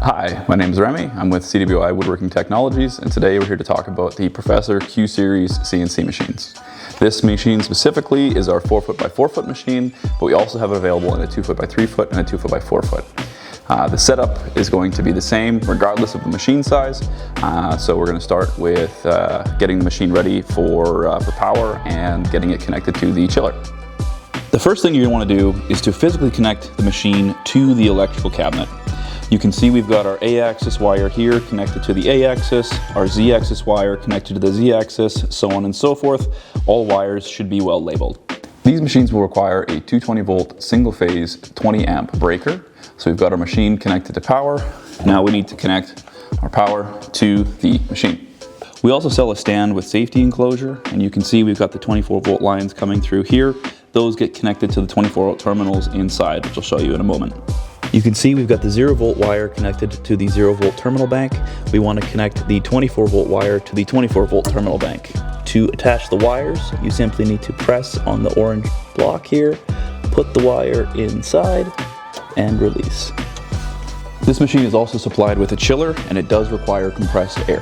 Hi, my name is Remy. I'm with CWI Woodworking Technologies, and today we're here to talk about the Professor Q Series CNC machines. This machine specifically is our 4-foot by 4-foot machine, but we also have it available in a 2-foot by 3-foot and a 2-foot by 4-foot. The setup is going to be the same regardless of the machine size. So we're going to start with getting the machine ready for power and getting it connected to the chiller. The first thing you're going to want to do is to physically connect the machine to the electrical cabinet. You can see we've got our A-axis wire here connected to the A-axis, our Z-axis wire connected to the Z-axis, so on and so forth. All wires should be well labeled. These machines will require a 220 volt single phase 20 amp breaker. So we've got our machine connected to power. Now we need to connect our power to the machine. We also sell a stand with safety enclosure, and you can see we've got the 24 volt lines coming through here. Those get connected to the 24 volt terminals inside, which I'll show you in a moment. You can see we've got the 0 volt wire connected to the 0 volt terminal bank. We want to connect the 24 volt wire to the 24 volt terminal bank. To attach the wires, you simply need to press on the orange block here, put the wire inside, and release. This machine is also supplied with a chiller, and it does require compressed air.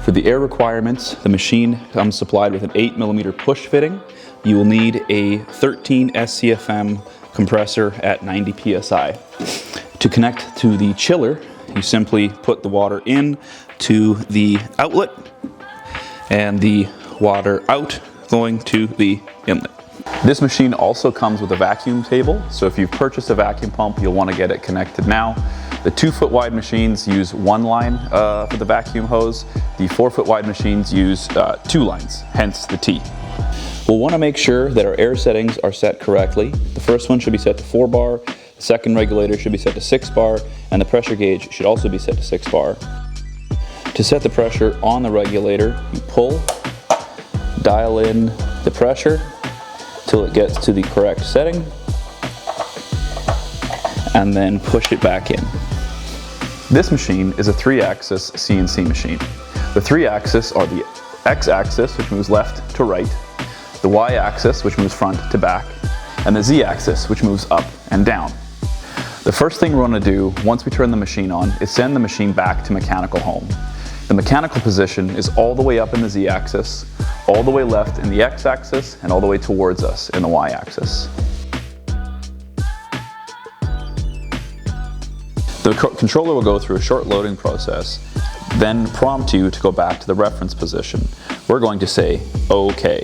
For the air requirements, the machine comes supplied with an 8mm push fitting. You will need a 13 SCFM compressor at 90 psi. To connect to the chiller, you simply put the water in to the outlet and the water out going to the inlet. This machine also comes with a vacuum table, so if you've purchased a vacuum pump, you'll want to get it connected now. The 2-foot wide machines use one line for the vacuum hose. The 4-foot wide machines use 2 lines, hence the T. We'll want to make sure that our air settings are set correctly. The first one should be set to 4 bar, the second regulator should be set to 6 bar, and the pressure gauge should also be set to 6 bar. To set the pressure on the regulator, you pull, dial in the pressure till it gets to the correct setting, and then push it back in. This machine is a 3-axis CNC machine. The 3-axis are the X-axis, which moves left to right, the Y-axis, which moves front to back, and the Z-axis, which moves up and down. The first thing we're going to do once we turn the machine on is send the machine back to mechanical home. The mechanical position is all the way up in the Z-axis, all the way left in the X-axis, and all the way towards us in the Y-axis. The controller will go through a short loading process, then prompt you to go back to the reference position. We're going to say OK.